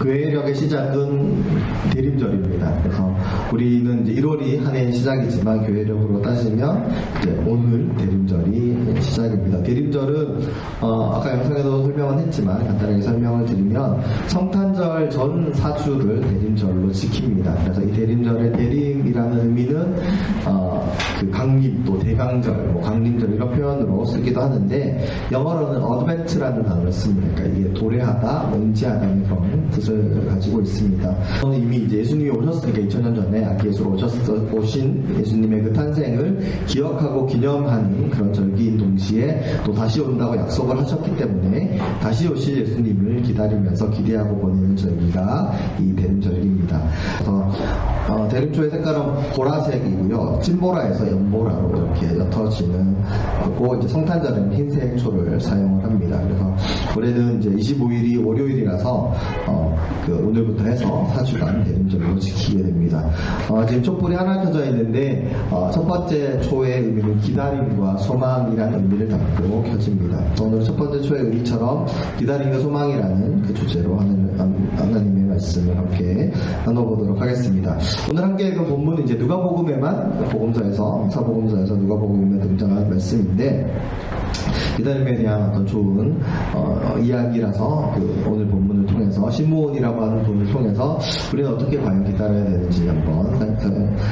교회력의 시작은 대림절입니다. 그래서 우리는 이제 1월이 한 해의 시작이지만 교회력으로 따지면 이제 오늘 대림절이 시작입니다. 대림절은 아까 영상에도 설명은 했지만 간단하게 설명을 드리면 성탄절 전 4주를 대림절로 지킵니다. 그래서 이 대림절의 대림이라는 의미는 그 강림 또 대강절, 뭐 강림절 이런 표현으로 쓰기도 하는데 영어로는 어드벤트라는 단어를 씁니다. 그러니까 이게 도래하다, 먼지하다는 그런 뜻을 가지고 있습니다. 저는 이미 이제 예수님이 오셨으니까 2000년 전에 아기 예수로 오신 예수님의 그 탄생을 기억하고 기념하는 그런 절기인 동시에 또 다시 온다고 약속을 하셨기 때문에 다시 오실 예수님을 기다리면서 기대하고 보내는 절기가 이 대림절기입니다. 그래서 대림초의 색깔은 보라색이고요. 찐보라에서 연보라로 이렇게 옅어지는 거고 이제 성탄절은 흰색 초를 사용을 합니다. 그래서 올해는 이제 25일이 월요일이라서 오늘부터 해서 4주간 대림절로 지키게 됩니다. 지금 촛불이 하나 켜져 있는데 첫 번째 초의 의미는 기다림과 소망이라는 의미를 담고 켜집니다. 오늘 첫 번째 초의 의미처럼 기다림과 소망이라는 그 주제로 하나님의 말씀을 함께 나눠보도록 하겠습니다. 오늘 함께 읽은 본문은 이제 누가복음에만 사복음서에서 누가복음에 등장하는 말씀인데 기다림에 대한 어떤 좋은 이야기라서 오늘 본문을 통해서 시므온이라고 하는 분을 통해서 우리는 어떻게 과연 기다려야 되는지 한번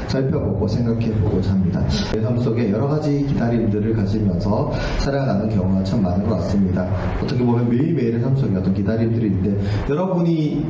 살펴보고 생각해보고자 합니다. 내 삶 속에 여러 가지 기다림들을 가지면서 살아가는 경우가 참 많은 것 같습니다. 어떻게 보면 매일매일의 삶 속에 어떤 기다림들이 있는데 여러분이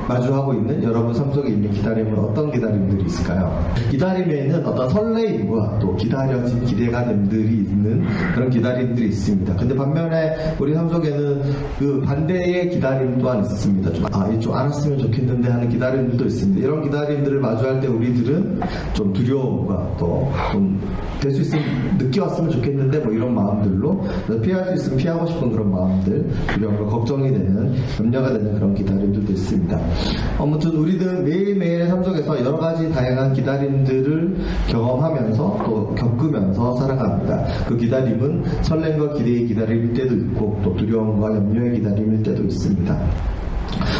마주하고 있는 여러분 삶 속에 있는 기다림은 어떤 기다림들이 있을까요? 기다림에는 어떤 설레임과 또 기다려진 기대감들이 있는 그런 기다림들이 있습니다. 근데 반면에 우리 삶 속에는 그 반대의 기다림 또한 있습니다. 좀 알았으면 좋겠는데 하는 기다림들도 있습니다. 이런 기다림들을 마주할 때 우리들은 좀 두려움과 또 좀 될 수 있으면 늦게 왔으면 좋겠는데 뭐 이런 마음들로 피할 수 있으면 피하고 싶은 그런 마음들, 두려움과 걱정이 되는, 염려가 되는 그런 기다림들도 있습니다. 아무튼 우리들 매일매일의 삶 속에서 여러 가지 다양한 기다림들을 경험하면서 또 겪으면서 살아갑니다. 그 기다림은 설렘과 기대의 기다림일 때도 있고 또 두려움과 염려의 기다림일 때도 있습니다.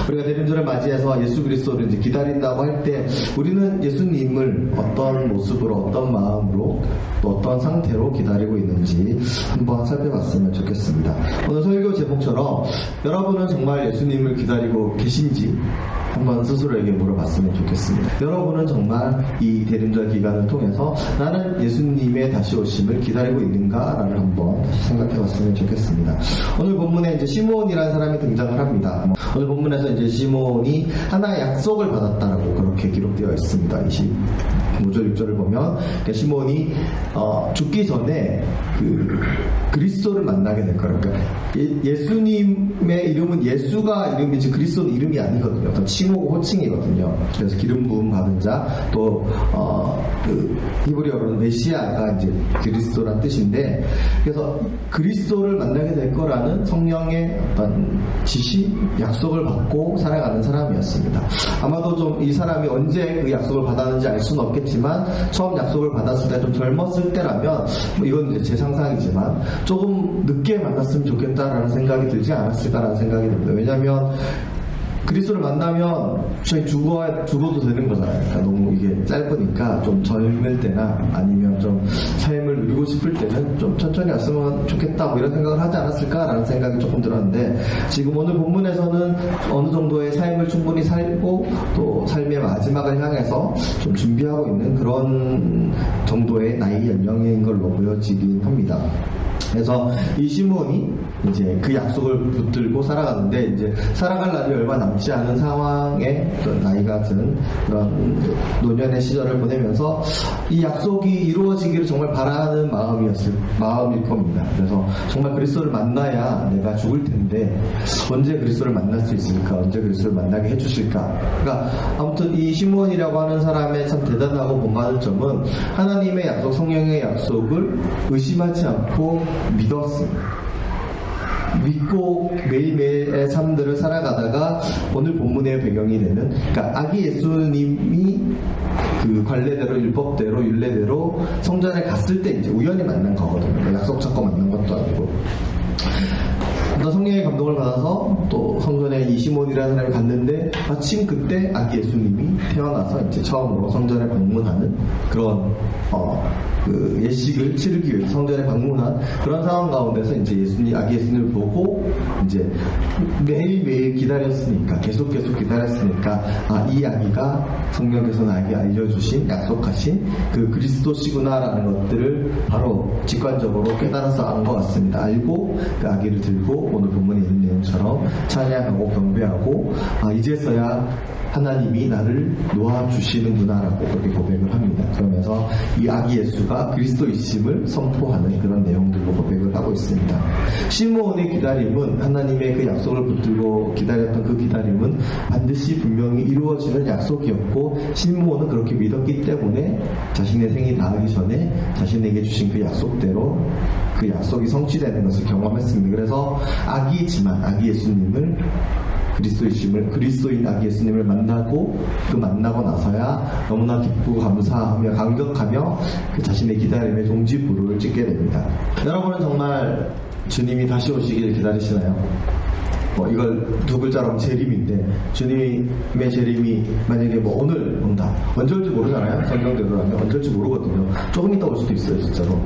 우리가 대림절을 맞이해서 예수 그리스도를 이제 기다린다고 할 때 우리는 예수님을 어떤 모습으로 어떤 마음으로 또 어떤 상태로 기다리고 있는지 한번 살펴봤으면 좋겠습니다. 오늘 설교 제목처럼 여러분은 정말 예수님을 기다리고 계신지 한번 스스로에게 물어봤으면 좋겠습니다. 여러분은 정말 이 대림절 기간을 통해서 나는 예수님의 다시 오심을 기다리고 있는가라를 한번 생각해봤으면 좋겠습니다. 오늘 본문에 이제 시므온이라는 사람이 등장을 합니다. 오늘 본문에서 이제 시므온이 하나의 약속을 받았다라고 그렇게 기록되어 있습니다. 25절 6절을 보면 시므온이 죽기 전에 그리스도를 만나게 될 거라고. 그러니까 예수님의 이름은 예수가 이름이지 그리스도는 이름이 아니거든요. 어떤 칭호고 호칭이거든요. 그래서 기름 부음 받은 자, 또 히브리어로는 메시아가 이제 그리스도란 뜻인데, 그래서 그리스도를 만나게 될 거라는 성령의 어떤 지시, 약속을 받고 살아가는 사람이었습니다. 아마도 좀 이 사람이 언제 그 약속을 받았는지 알 수는 없겠지만 처음 약속을 받았을 때 좀 젊었을 때라면 이건 이제 제 상상이지만 조금 늦게 만났으면 좋겠다라는 생각이 들지 않았을까라는 생각이 듭니다. 왜냐하면 그리스도를 만나면 저희 죽어도 되는 거잖아요. 그러니까 너무 이게 짧으니까 좀 젊을 때나 아니면 좀 삶을 누리고 싶을 때는 좀 천천히 왔으면 좋겠다 뭐 이런 생각을 하지 않았을까라는 생각이 조금 들었는데, 지금 오늘 본문에서는 어느 정도의 삶을 충분히 살고 또 삶의 마지막을 향해서 좀 준비하고 있는 그런 정도의 나이 연령인 걸로 보여지긴 합니다. 그래서 이 시므온이 이제 그 약속을 붙들고 살아가는데, 이제 살아갈 날이 얼마 남지 않은 상황에 나이가 든 그런 노년의 시절을 보내면서 이 약속이 이루어지기를 정말 바라는 마음일 겁니다. 그래서 정말 그리스도를 만나야 내가 죽을 텐데 언제 그리스도를 만날 수 있을까? 언제 그리스도를 만나게 해주실까? 그러니까 아무튼 이 시므온이라고 하는 사람의 참 대단하고 본받을 점은 하나님의 약속, 성령의 약속을 의심하지 않고 믿었습니다. 믿고 매일매일의 삶들을 살아가다가 오늘 본문의 배경이 되는, 그러니까 아기 예수님이 그 관례대로 율법대로 율례대로 성전에 갔을 때 이제 우연히 만난 거거든요. 약속 찾고 만난 것도 아니고. 어떤 성령의 감동을 받아서 또 성전에 이 시몬이라는 사람이 갔는데 마침 그때 아기 예수님이 태어나서 이제 처음으로 성전에 방문하는 그런 그 예식을 치르기 위해서 성전에 방문한 그런 상황 가운데서 이제 아기 예수님을 보고 이제 매일매일 기다렸으니까 계속 기다렸으니까 이 아기가 성령께서 나에게 알려주신 약속하신 그 그리스도시구나라는 것들을 바로 직관적으로 깨달아서 안 것 같습니다. 알고 그 아기를 들고 오늘 본문에 있는 내용처럼 찬양하고 경배하고 이제서야 하나님이 나를 놓아주시는구나라고 그렇게 고백을 합니다. 그러면서 이 아기 예수가 그리스도이심을 선포하는 그런 내용들로 고백을 하고 있습니다. 시므온의 기다림은 하나님의 그 약속을 붙들고 기다렸던 그 기다림은 반드시 분명히 이루어지는 약속이었고 시므온은 그렇게 믿었기 때문에 자신의 생이 닿기 전에 자신에게 주신 그 약속대로 그 약속이 성취되는 것을 경험했습니다. 그래서 아기이지만 아기 예수님을 그리스도인 아기 예수님을 만나고 나서야 너무나 기쁘고 감사하며 감격하며 그 자신의 기다림의 종지부를 찍게 됩니다. 여러분은 정말 주님이 다시 오시길 기다리시나요? 이걸 두 글자로 재림인데 주님의 재림이 만약에 오늘 온다, 언제 올지 모르잖아요. 성경대로라면 언제 올지 모르거든요. 조금 이따 올 수도 있어요. 진짜로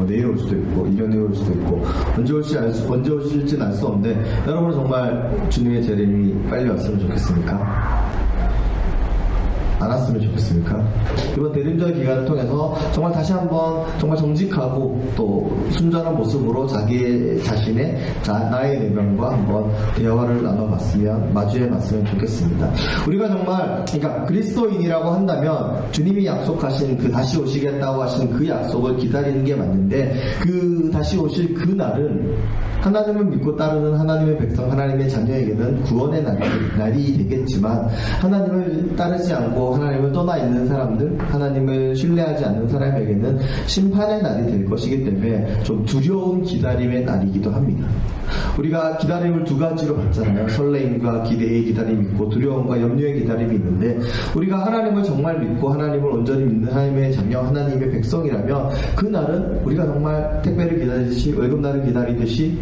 내일 올 수도 있고 1년 후에 올 수도 있고 언제 오실지는 알 수 없는데 여러분은 정말 주님의 재림이 빨리 왔으면 좋겠습니까? 안 왔으면 좋겠습니까? 이번 대림절 기간을 통해서 정말 다시 한번 정말 정직하고 또 순전한 모습으로 자신의 나의 내면과 한번 대화를 마주해봤으면 좋겠습니다. 우리가 정말 그러니까 그리스도인이라고 한다면 주님이 약속하신 그 다시 오시겠다고 하신 그 약속을 기다리는 게 맞는데 그 다시 오실 그 날은 하나님을 믿고 따르는 하나님의 백성, 하나님의 자녀에게는 구원의 날이 되겠지만 하나님을 따르지 않고 하나님을 떠나 있는 사람들, 하나님을 신뢰하지 않는 사람에게는 심판의 날이 될 것이기 때문에 좀 두려운 기다림의 날이기도 합니다. 우리가 기다림을 두 가지로 봤잖아요. 설레임과 기대의 기다림이 있고 두려움과 염려의 기다림이 있는데 우리가 하나님을 정말 믿고 하나님을 온전히 믿는 하나님의 자녀, 하나님의 백성이라면 그 날은 우리가 정말 택배를 기다리듯이 월급날을 기다리듯이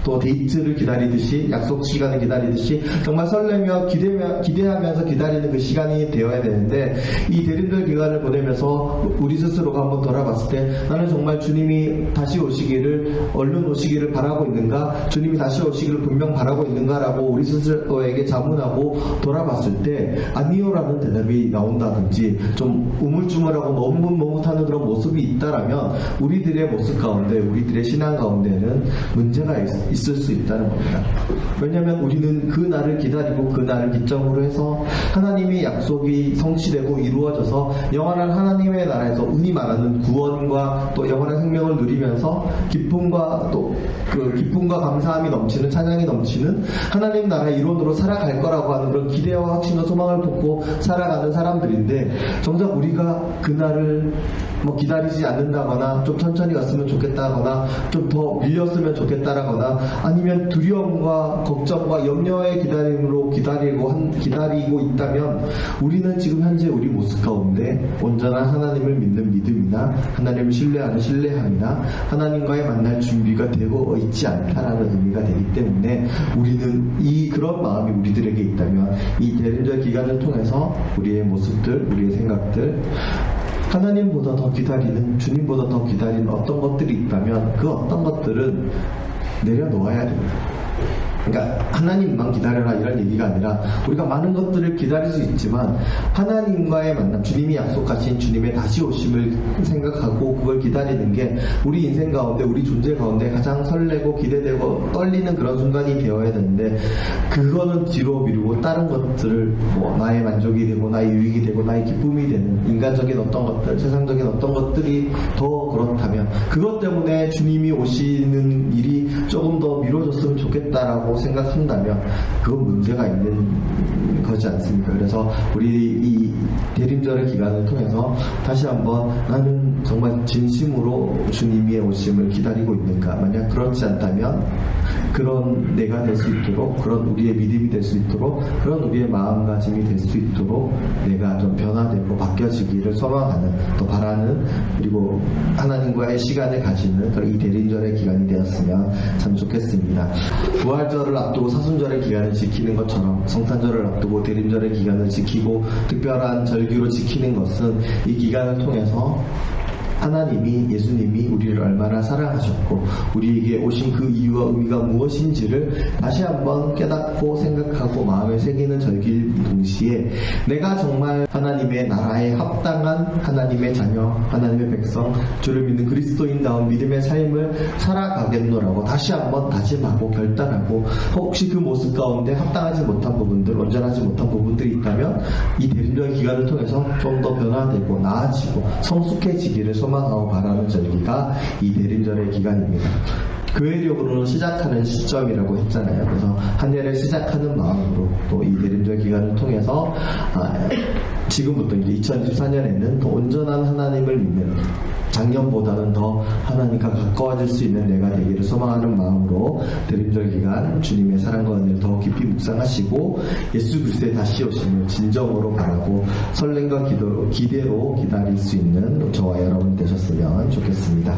또 데이트를 기다리듯이 약속 시간을 기다리듯이 정말 설레며 기대하면서 기다리는 그 시간이 되어야 되는데 이 대림절 기간을 보내면서 우리 스스로가 한번 돌아봤을 때 나는 정말 주님이 다시 오시기를 얼른 오시기를 바라고 있는가, 주님이 다시 오시기를 분명 바라고 있는가라고 우리 스스로에게 자문하고 돌아봤을 때 아니요라는 대답이 나온다든지 좀 우물쭈물하고 머뭇머뭇하는 그런 모습이 있다라면 우리들의 모습 가운데 우리들의 신앙 가운데는 문제가 있을 수 있다는 겁니다. 왜냐하면 우리는 그 날을 기다리고 그 날을 기점으로 해서 하나님의 약속이 성취되고 이루어져서 영원한 하나님의 나라에서 흔히 말하는 구원과 또 영원한 생명을 누리면서 기쁨과 또 그 기쁨과 감사함이 넘치는 찬양이 넘치는 하나님 나라의 일원으로 살아갈 거라고 하는 그런 기대와 확신과 소망을 품고 살아가는 사람들인데 정작 우리가 그 날을 기다리지 않는다거나 좀 천천히 갔으면 좋겠다거나 좀 더 밀렸으면 좋겠다라거나 아니면 두려움과 걱정과 염려의 기다림으로 기다리고 있다면 우리는 지금 현재 우리 모습 가운데 온전한 하나님을 믿는 믿음이나 하나님을 신뢰하는 신뢰함이나 하나님과의 만날 준비가 되고 있지 않다라는 의미가 되기 때문에 우리는 그런 마음이 우리들에게 있다면 이 대림절 기간을 통해서 우리의 모습들, 우리의 생각들 하나님보다 더 기다리는, 주님보다 더 기다리는 어떤 것들이 있다면 그 어떤 것들은 내려놓아야 됩니다. 그러니까 하나님만 기다려라 이런 얘기가 아니라 우리가 많은 것들을 기다릴 수 있지만 하나님과의 만남, 주님이 약속하신 주님의 다시 오심을 생각하고 그걸 기다리는 게 우리 인생 가운데, 우리 존재 가운데 가장 설레고 기대되고 떨리는 그런 순간이 되어야 되는데 그거는 뒤로 미루고 다른 것들을 나의 만족이 되고 나의 유익이 되고 나의 기쁨이 되는 인간적인 어떤 것들, 세상적인 어떤 것들이 더 그렇다면 그것 때문에 주님이 오시는 일이 조금 더 미뤄졌으면 좋겠다라고 생각한다면 그건 문제가 있는 거지 않습니까? 그래서 우리 이 대림절의 기간을 통해서 다시 한번 나는 정말 진심으로 주님의 오심을 기다리고 있는가? 만약 그렇지 않다면 그런 내가 될 수 있도록, 그런 우리의 믿음이 될 수 있도록, 그런 우리의 마음가짐이 될 수 있도록 내가 좀 변화되고 바뀌어지기를 소망하는, 또 바라는, 그리고 하나님과의 시간을 가지는 그런 이 대림절의 기간이 되었으면 참 좋겠습니다. 부활절을 앞두고 사순절의 기간을 지키는 것처럼 성탄절을 앞두고 대림절의 기간을 지키고 특별한 절기로 지키는 것은 이 기간을 통해서 하나님이, 예수님이 우리를 얼마나 사랑하셨고 우리에게 오신 그 이유와 의미가 무엇인지를 다시 한번 깨닫고 생각하고 마음에 새기는 절기일 동시에 내가 정말 하나님의 나라에 합당한 하나님의 자녀, 하나님의 백성, 주를 믿는 그리스도인다운 믿음의 삶을 살아가겠노라고 다시 한번 다짐하고 결단하고, 혹시 그 모습 가운데 합당하지 못한 부분들, 온전하지 못한 부분들이 있다면 이 대림절 기간을 통해서 좀 더 변화되고 나아지고 성숙해지기를 소망하고 바라는 절기가 이 대림절의 기간입니다. 교회력으로는 시작하는 시점이라고 했잖아요. 그래서 한 해를 시작하는 마음으로 또 이 대림절 기간을 통해서 지금부터 이제 2024년에는 더 온전한 하나님을 믿는, 작년보다는 더 하나님과 가까워질 수 있는 내가 되기를 소망하는 마음으로 대림절 기간 주님의 사랑과 은혜를 더 깊이 묵상하시고 예수 그리스도의 다시 오심을 진정으로 바라고 설렘과 기대로 기다릴 수 있는 저와 여러분 되셨으면 좋겠습니다.